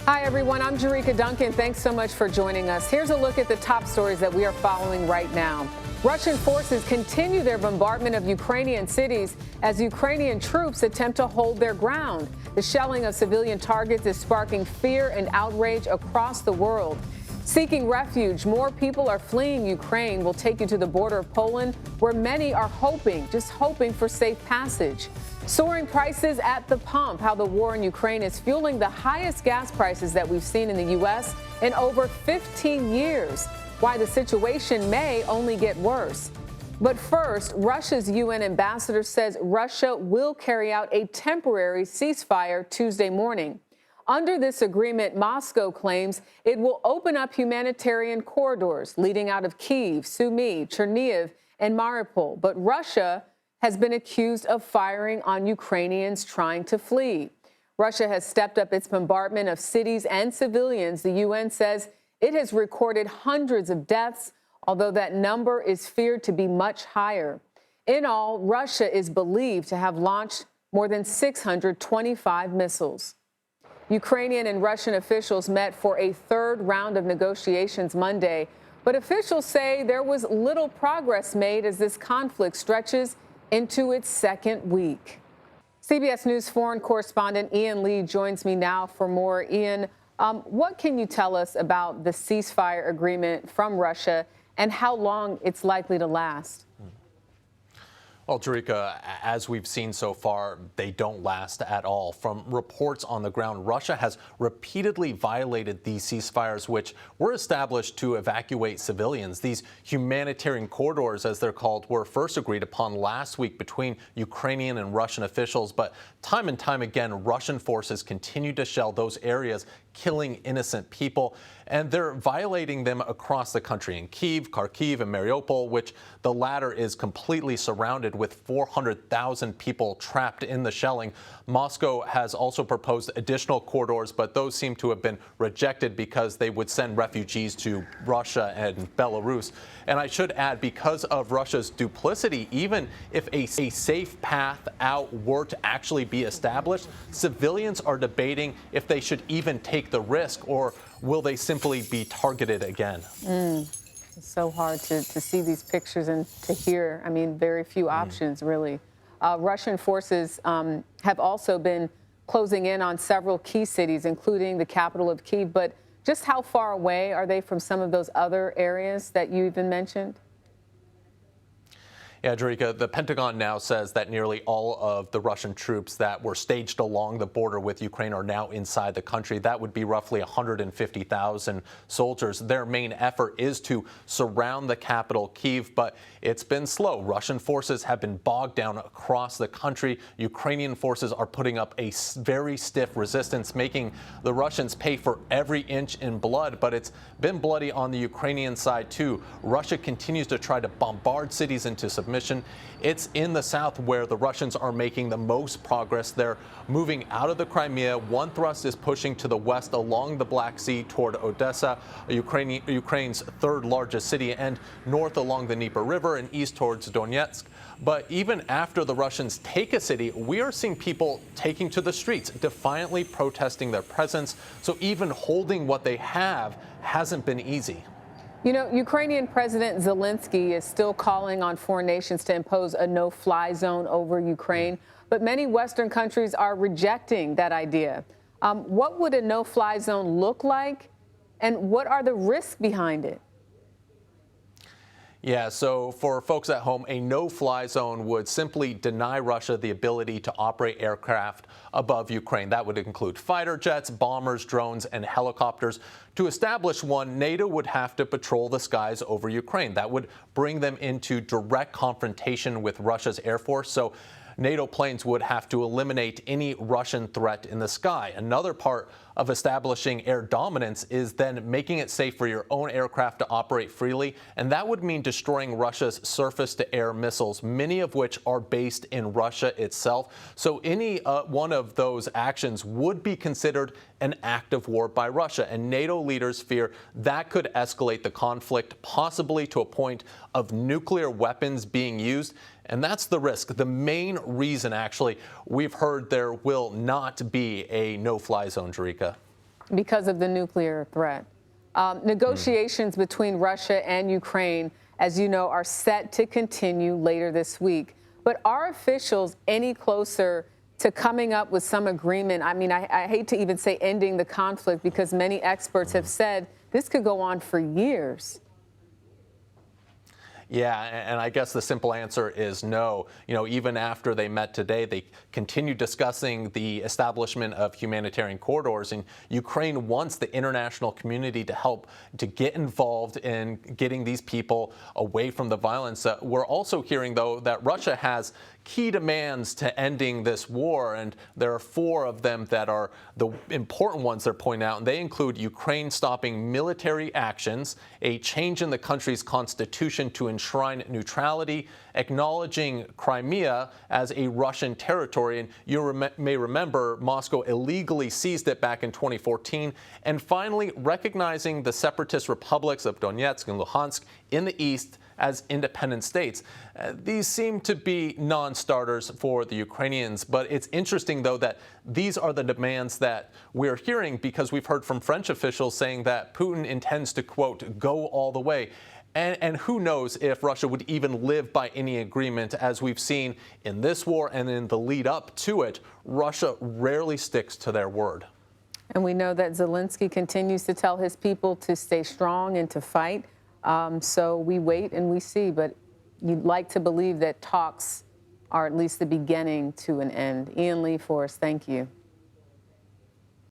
Hi, everyone. I'm Jericka Duncan. Thanks so much for joining us. Here's a look at the top stories that we are following right now. Russian forces continue their bombardment of Ukrainian cities as Ukrainian troops attempt to hold their ground. The shelling of civilian targets is sparking fear and outrage across the world. Seeking refuge, more people are fleeing Ukraine. We'll take you to the border of Poland, where many are just hoping for safe passage. Soaring prices at the pump, how the war in Ukraine is fueling the highest gas prices that we've seen in the U.S. in over 15 years. Why the situation may only get worse. But first, Russia's UN ambassador says Russia will carry out a temporary ceasefire Tuesday morning. Under this agreement, Moscow claims it will open up humanitarian corridors leading out of Kyiv, Sumy, Chernihiv, and Mariupol. But Russia has been accused of firing on Ukrainians trying to flee. Russia has stepped up its bombardment of cities and civilians. The UN says it has recorded hundreds of deaths, although that number is feared to be much higher. In all, Russia is believed to have launched more than 625 missiles. Ukrainian and Russian officials met for a third round of negotiations Monday, but officials say there was little progress made as this conflict stretches into its second week. CBS News foreign correspondent Ian Lee joins me now for more. Ian, what can you tell us about the ceasefire agreement from Russia and how long it's likely to last? Well, Jericka, as we've seen so far, they don't last at all. From reports on the ground, Russia has repeatedly violated these ceasefires, which were established to evacuate civilians. These humanitarian corridors, as they're called, were first agreed upon last week between Ukrainian and Russian officials. But time and time again, Russian forces continue to shell those areas, killing innocent people, and they're violating them across the country in Kyiv, Kharkiv, and Mariupol, which the latter is completely surrounded with 400,000 people trapped in the shelling. Moscow has also proposed additional corridors, but those seem to have been rejected because they would send refugees to Russia and Belarus. And I should add, because of Russia's duplicity, even if a safe path out were to actually be established, civilians are debating if they should even take the risk, or will they simply be targeted again? It's so hard to see these pictures and to hear. I mean, very few options, really. Russian forces have also been closing in on several key cities, including the capital of Kyiv. But just how far away are they from some of those other areas that you even mentioned? Yeah, Jericka, the Pentagon now says that nearly all of the Russian troops that were staged along the border with Ukraine are now inside the country. That would be roughly 150,000 soldiers. Their main effort is to surround the capital, Kyiv, but it's been slow. Russian forces have been bogged down across the country. Ukrainian forces are putting up a very stiff resistance, making the Russians pay for every inch in blood. But it's been bloody on the Ukrainian side, too. Russia continues to try to bombard cities into submission. It's in the south where the Russians are making the most progress. They're moving out of the Crimea. One thrust is pushing to the west along the Black Sea toward Odessa, Ukraine's third largest city, and north along the Dnieper River and east towards Donetsk. But even after the Russians take a city, we are seeing people taking to the streets, defiantly protesting their presence. So even holding what they have hasn't been easy. You know, Ukrainian President Zelensky is still calling on foreign nations to impose a no-fly zone over Ukraine, but many Western countries are rejecting that idea. What would a no-fly zone look like, and what are the risks behind it? Yeah, so for folks at home, a no-fly zone would simply deny Russia the ability to operate aircraft above Ukraine. That would include fighter jets, bombers, drones, and helicopters. To establish one, NATO would have to patrol the skies over Ukraine. That would bring them into direct confrontation with Russia's air force. So NATO planes would have to eliminate any Russian threat in the sky. Another part of establishing air dominance is then making it safe for your own aircraft to operate freely, and that would mean destroying Russia's surface-to-air missiles, many of which are based in Russia itself. So any one of those actions would be considered an act of war by Russia, and NATO leaders fear that could escalate the conflict, possibly to a point of nuclear weapons being used. And that's the risk. The main reason, actually, we've heard there will not be a no-fly zone, Jericka. because of the nuclear threat. Negotiations between Russia and Ukraine, as you know, are set to continue later this week. But are officials any closer to coming up with some agreement? I mean, I hate to even say ending the conflict, because many experts have said this could go on for years. Yeah, and I guess the simple answer is no. You know, even after they met today, they continued discussing the establishment of humanitarian corridors, and Ukraine wants the international community to help to get involved in getting these people away from the violence. We're also hearing, though, that Russia has key demands to ending this war, and there are 4 of them that are the important ones they're pointing out, and they include Ukraine stopping military actions, a change in the country's constitution to enshrine neutrality, acknowledging Crimea as a Russian territory, and you may remember Moscow illegally seized it back in 2014, and finally recognizing the separatist republics of Donetsk and Luhansk in the east as independent states. These seem to be non-starters for the Ukrainians, but it's interesting, though, that these are the demands that we're hearing, because we've heard from French officials saying that Putin intends to, quote, go all the way. And who knows if Russia would even live by any agreement. As we've seen in this war and in the lead up to it, Russia rarely sticks to their word. And we know that Zelensky continues to tell his people to stay strong and to fight. So we wait and we see, but you'd like to believe that talks are at least the beginning to an end. Ian Lee for us, thank you.